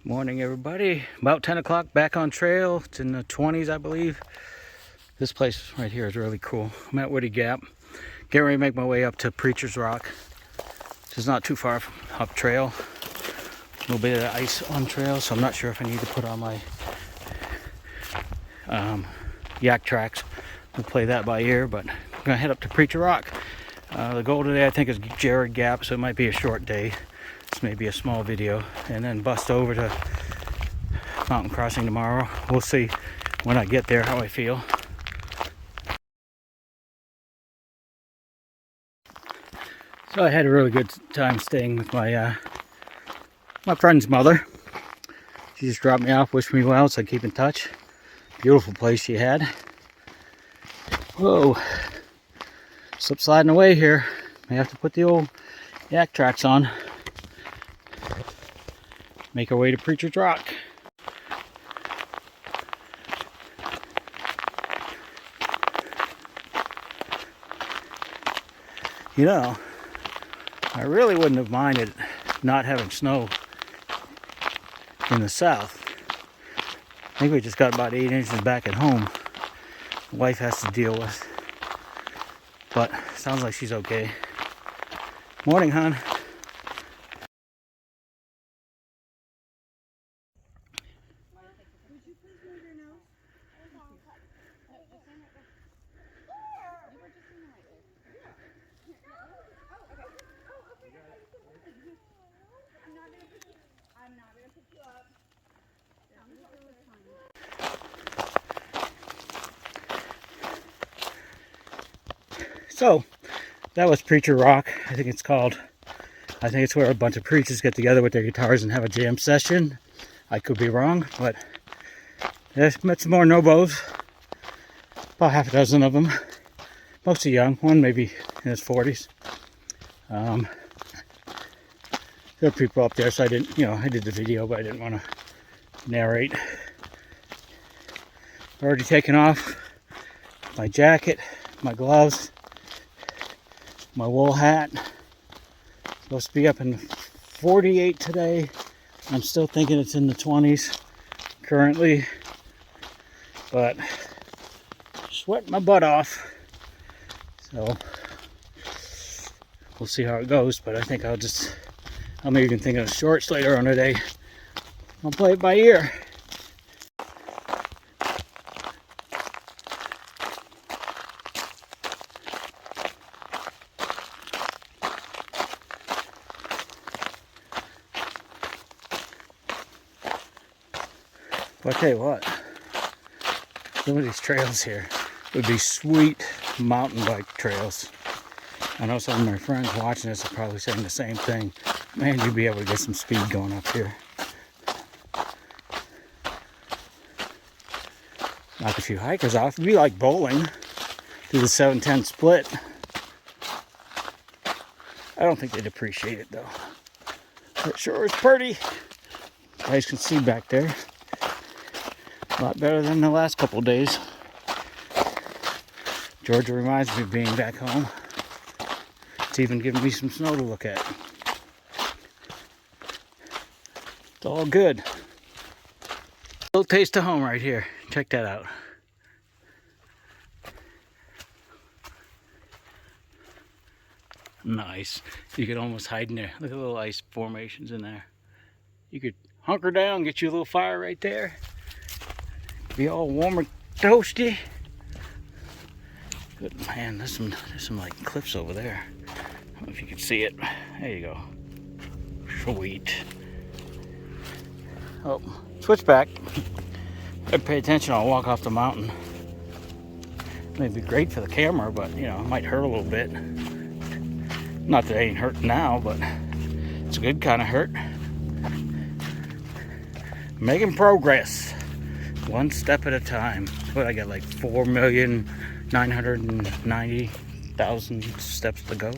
Morning, everybody. About 10 o'clock, back on trail. It's in the 20s, I believe. This place right here is really cool. I'm at Woody Gap. Getting ready to make my way up to Preacher's Rock. It's not too far from up trail. A little bit of ice on trail, so I'm not sure if I need to put on my yak tracks. We'll play that by ear, but I'm gonna head up to Preacher Rock. The goal today, I think, is Gap, so it might be a short day. This may be a small video, and then bust over to mountain crossing tomorrow. We'll see when I get there how I feel. So I had a really good time staying with my friend's mother. She just dropped me off, wished me well, so I keep in touch. Beautiful place she had. Whoa, slip sliding away here. May have to put the old yak tracks on. Make our way to Preacher's Rock. You know, I really wouldn't have minded not having snow in the south. I think we just got about 8 inches back at home. The wife has to deal with. But sounds like she's okay. Morning, hon. So that was Preacher Rock, I think it's called. I think it's where a bunch of preachers get together with their guitars and have a jam session. I could be wrong, but I met some more nobos. About half a dozen of them. Mostly young, one maybe in his 40s. There were people up there, so I didn't, I did the video, but I didn't want to narrate. Already taken off my jacket, my gloves, my wool hat. Supposed to be up in 48 today. I'm still thinking it's in the 20s currently, but sweating my butt off. So we'll see how it goes, but I think I'm even thinking of shorts later on today. I'll play it by ear. But I'll tell you what, some of these trails here would be sweet mountain bike trails. I know some of my friends watching this are probably saying the same thing. Man, you'd be able to get some speed going up here. Knock a few hikers off. It'd be like bowling. Do the 7-10 split. I don't think they'd appreciate it though. It sure is pretty. You guys can see back there. A lot better than the last couple of days. Georgia reminds me of being back home. It's even giving me some snow to look at. It's all good. Little taste of home right here. Check that out. Nice. You could almost hide in there. Look at the little ice formations in there. You could hunker down, get you a little fire right there. Be all warm and toasty. Good man, there's some like cliffs over there. I don't know if you can see it. There you go. Sweet. Oh, switch back. Gotta pay attention. I'll walk off the mountain. May be great for the camera, but it might hurt a little bit. Not that it ain't hurting now, but it's a good kind of hurt. Making progress. One step at a time. What I got, like 4,990,000 steps to go.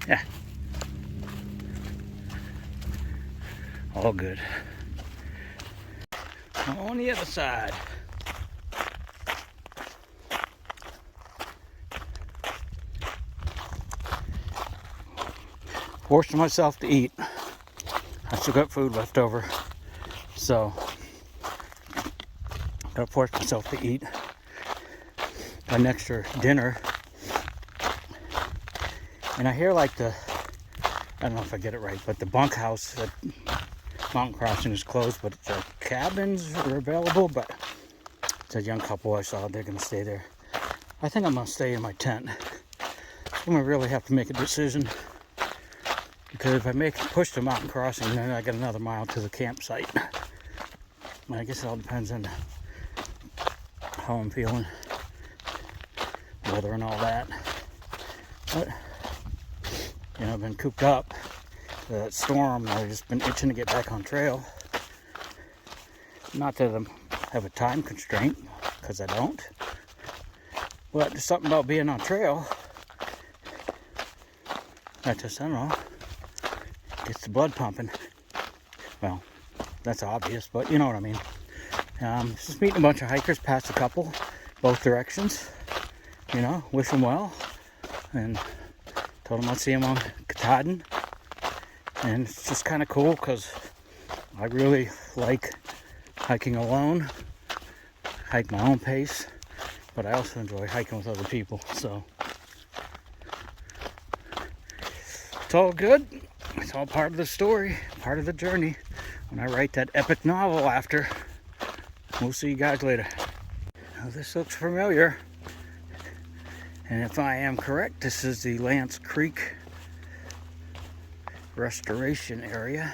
Yeah. All good. On the other side. Forced myself to eat. I still got food left over. So gotta force myself to eat an extra dinner. And I hear like I don't know if I get it right, but the bunkhouse at Mountain Crossing is closed, but the cabins are available. But it's a young couple I saw, they're gonna stay there. I think I'm gonna stay in my tent. I'm gonna really have to make a decision, because if I push the Mountain Crossing, then I got another mile to the campsite. And I guess it all depends on how I'm feeling, weather and all that. But you know, I've been cooped up to that storm, and I've just been itching to get back on trail. Not that I have a time constraint, because I don't. But there's something about being on trail that just, I don't know, gets the blood pumping. Well, that's obvious, but you know what I mean. Just meeting a bunch of hikers, past a couple, both directions. You know, wish them well. And told them I'd see them on Katahdin. And it's just kind of cool, because I really like hiking alone, hike my own pace, but I also enjoy hiking with other people. So it's all good. It's all part of the story, part of the journey. When I write that epic novel after, we'll see you guys later. Now, this looks familiar. And if I am correct, this is the Lance Creek restoration area.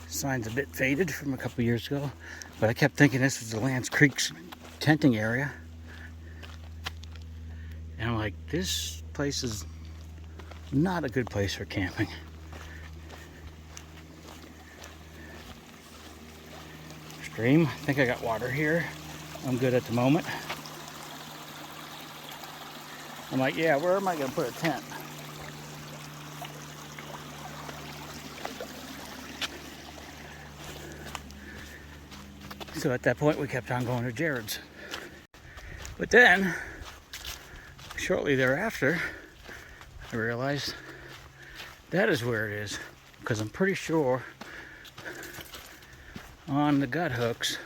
Sign's a bit faded from a couple years ago, but I kept thinking this was the Lance Creek's tenting area. And I'm like, this place is not a good place for camping. Stream, I think I got water here. I'm good at the moment. I'm like, yeah, where am I gonna put a tent? So at that point, we kept on going to Jared's. But then, shortly thereafter, I realized that is where it is, because I'm pretty sure on the gut hooks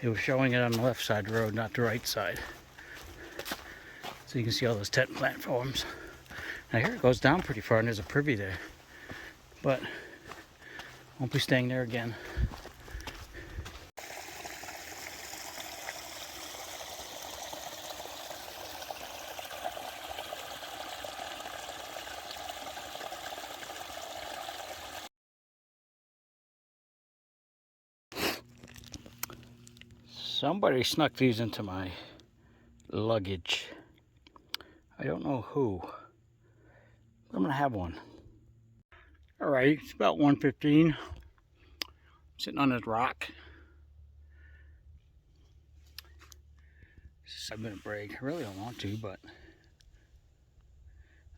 it was showing it on the left side of the road, not the right side. So you can see all those tent platforms. Now here it goes down pretty far, and there's a privy there, but won't be staying there again. Somebody snuck these into my luggage. I don't know who. I'm gonna have one. All right, it's about 1:15. Sitting on this rock. 7-minute break. I really don't want to, but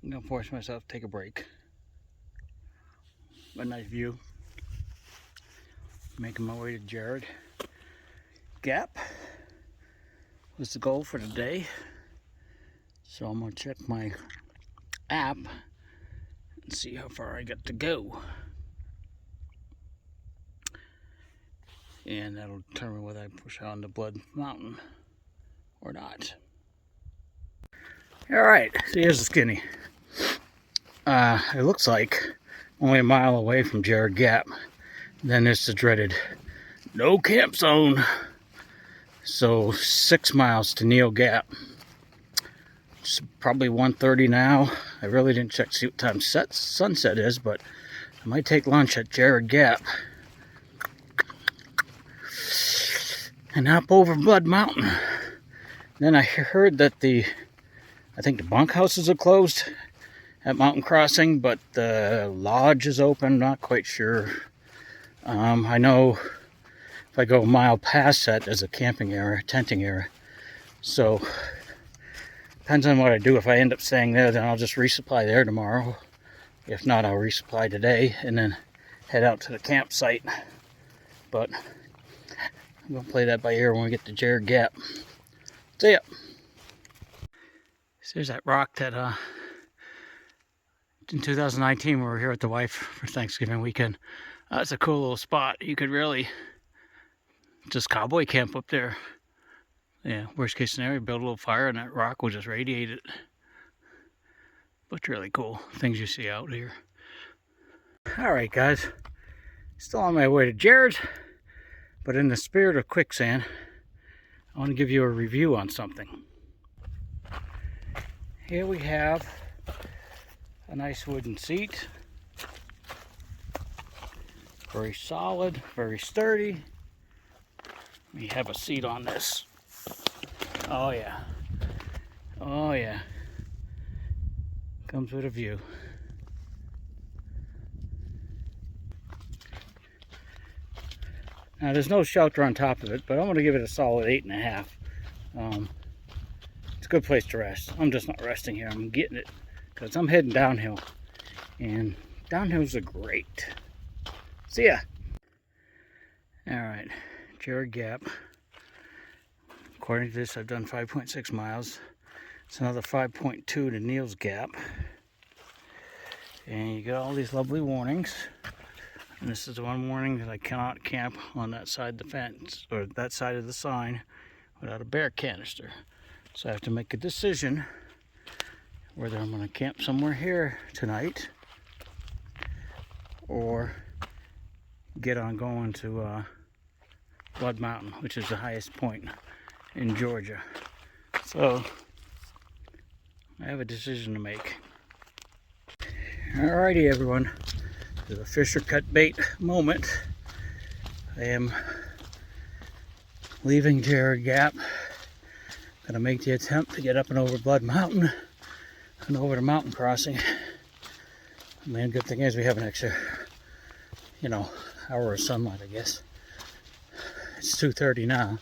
I'm gonna force myself to take a break. A nice view. Making my way to Jared. Gap was the goal for today. So I'm gonna check my app and see how far I got to go. And that'll determine whether I push on the Blood Mountain or not. Alright, so here's the skinny. It looks like only a mile away from Jared Gap. Then there's the dreaded no camp zone. So 6 miles to Neels Gap. It's probably 1:30 now. I really didn't check to see what time sunset is, but I might take lunch at Jared Gap and hop over Blood Mountain. Then I heard that I think the bunkhouses are closed at Mountain Crossing, but the lodge is open. Not quite sure. I know if I go a mile past that, there's a camping area, tenting area. So depends on what I do. If I end up staying there, then I'll just resupply there tomorrow. If not, I'll resupply today and then head out to the campsite. But I'm gonna play that by ear when we get to Jared Gap. See ya. So there's that rock that in 2019 we were here with the wife for Thanksgiving weekend. It's a cool little spot. You could really just cowboy camp up there. Yeah, worst case scenario, build a little fire and that rock will just radiate it. But really cool things you see out here. Alright guys, still on my way to Jared's, but in the spirit of quicksand, I want to give you a review on something. Here we have a nice wooden seat. Very solid, very sturdy. We have a seat on this. Oh yeah. Oh yeah. Comes with a view. Now there's no shelter on top of it, but I'm going to give it a solid 8.5. It's a good place to rest. I'm just not resting here. I'm getting it because I'm heading downhill. And downhills are great. See ya. Alright, Jared Gap. According to this, I've done 5.6 miles. It's another 5.2 to Neels Gap. And you get all these lovely warnings. And this is the one warning that I cannot camp on that side of the fence, or that side of the sign, without a bear canister. So I have to make a decision whether I'm going to camp somewhere here tonight or get on going to Blood Mountain, which is the highest point in Georgia. So I have a decision to make. Alrighty everyone, the Fisher cut bait moment. I am leaving Jared Gap. Gonna make the attempt to get up and over Blood Mountain and over the mountain crossing. I mean, good thing is we have an extra, hour of sunlight, I guess. It's 2:30 now.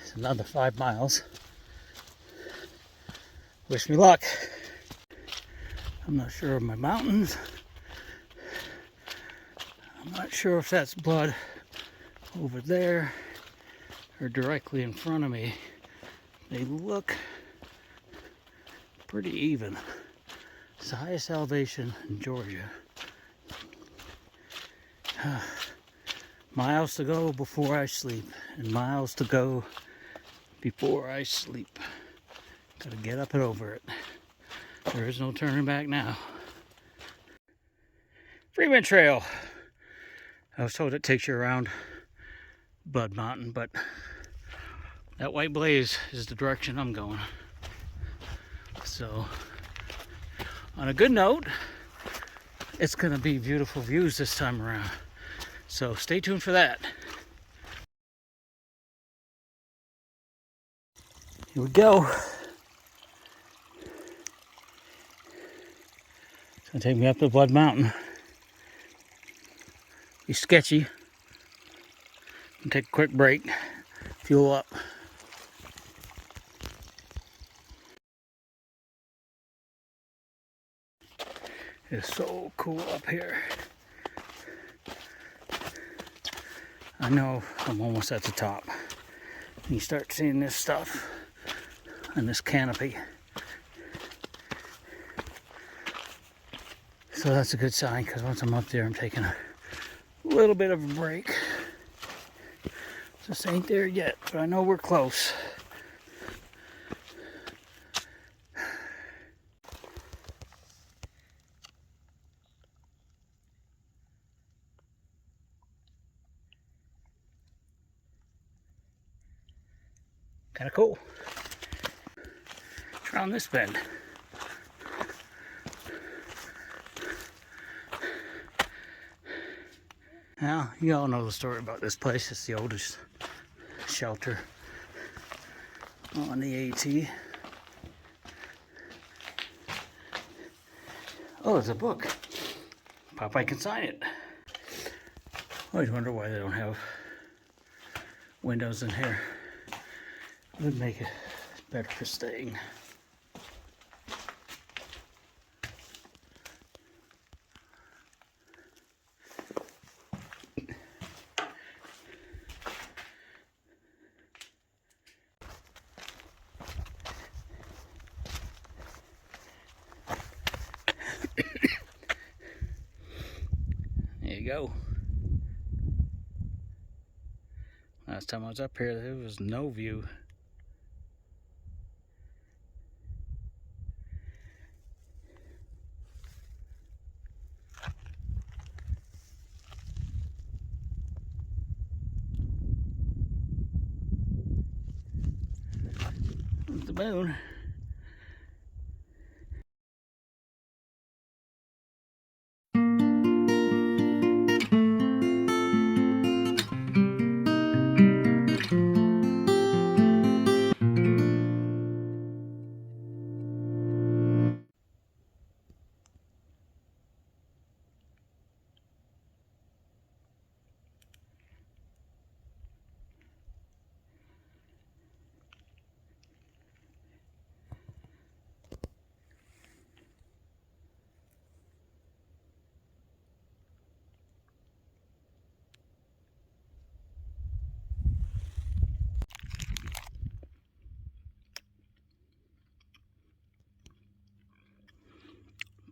It's another 5 miles. Wish me luck. I'm not sure of my mountains. I'm not sure if that's blood over there or directly in front of me. They look pretty even. It's the highest elevation in Georgia. Miles to go before I sleep, and miles to go before I sleep. Gotta get up and over it. There is no turning back now. Freeman Trail. I was told it takes you around Blood Mountain, but that white blaze is the direction I'm going. So, on a good note, it's gonna be beautiful views this time around. So stay tuned for that. Here we go. It's gonna take me up to Blood Mountain. Be sketchy. And take a quick break. Fuel up. It's so cool up here. I know I'm almost at the top. You start seeing this stuff and this canopy. So that's a good sign, because once I'm up there, I'm taking a little bit of a break. Just ain't there yet, but I know we're close. Kind of cool. It's around this bend. Now, you all know the story about this place. It's the oldest shelter on the AT. Oh, there's a book. Popeye can sign it. I always wonder why they don't have windows in here. It would make it better for staying. There you go. Last time I was up here, there was no view. There's the moon.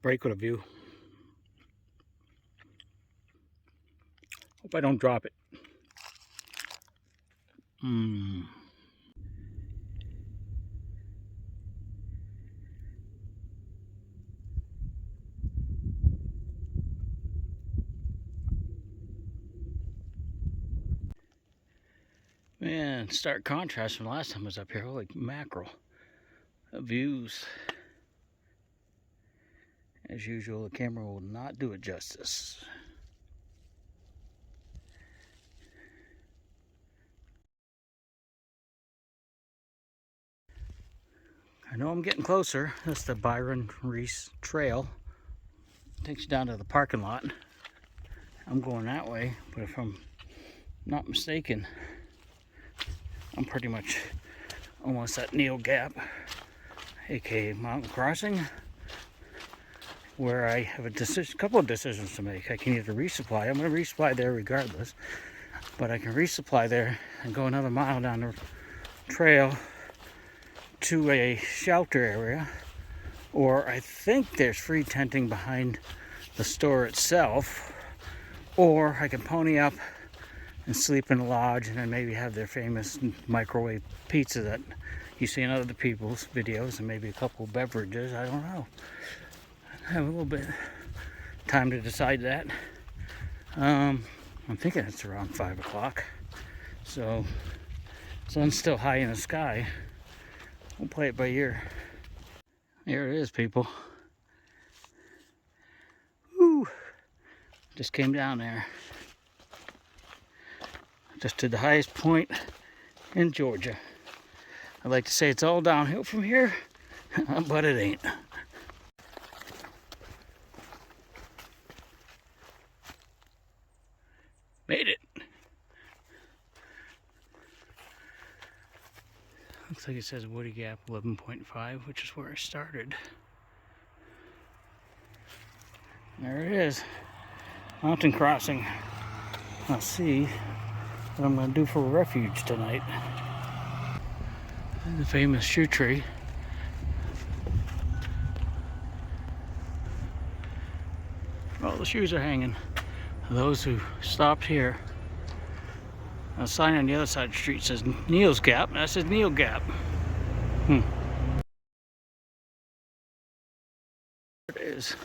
Break with a view. Hope I don't drop it. Man, stark contrast from the last time I was up here. Holy mackerel. The views. As usual, the camera will not do it justice. I know I'm getting closer. That's the Byron Reese Trail. Takes you down to the parking lot. I'm going that way, but if I'm not mistaken, I'm pretty much almost at Neel Gap, aka mountain crossing, where I have a couple of decisions to make. I can either resupply. I'm going to resupply there regardless, but I can resupply there and go another mile down the trail to a shelter area, or I think there's free tenting behind the store itself, or I can pony up and sleep in a lodge and then maybe have their famous microwave pizza that you see in other people's videos, and maybe a couple of beverages. I don't know. I have a little bit time to decide that. I'm thinking it's around 5 o'clock, so sun's still high in the sky. We'll play it by ear. Here it is, people. Woo! Just came down there. Just to the highest point in Georgia. I'd like to say it's all downhill from here, but it ain't. Made it. Looks like it says Woody Gap 11.5, which is where I started. There it is. Mountain crossing. I'll see what I'm going to do for refuge tonight. The famous shoe tree. Well, the shoes are hanging. Those who stopped here. A sign on the other side of the street says Neels Gap, and that says Neel Gap. There it is.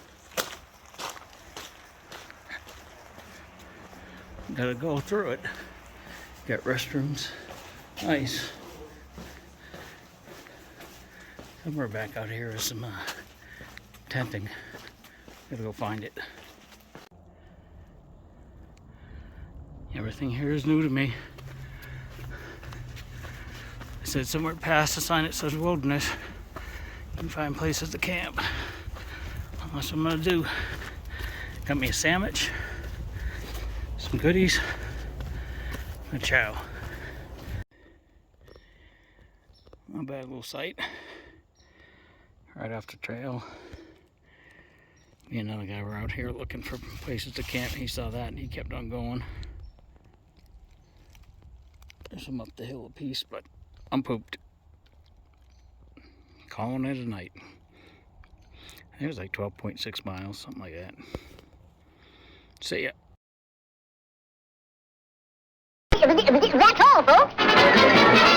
Gotta go through it. Got restrooms. Nice. Somewhere back out here is some tenting. Gotta go find it. Everything here is new to me. I said somewhere past the sign that says wilderness. You can find places to camp. That's what I'm gonna do. Got me a sandwich, some goodies, and a chow. Not a bad little site. Right off the trail. Me and another guy were out here looking for places to camp. He saw that and he kept on going. There's some up the hill a piece, but I'm pooped. Calling it a night. I think it was like 12.6 miles, something like that. See ya. That's all, folks.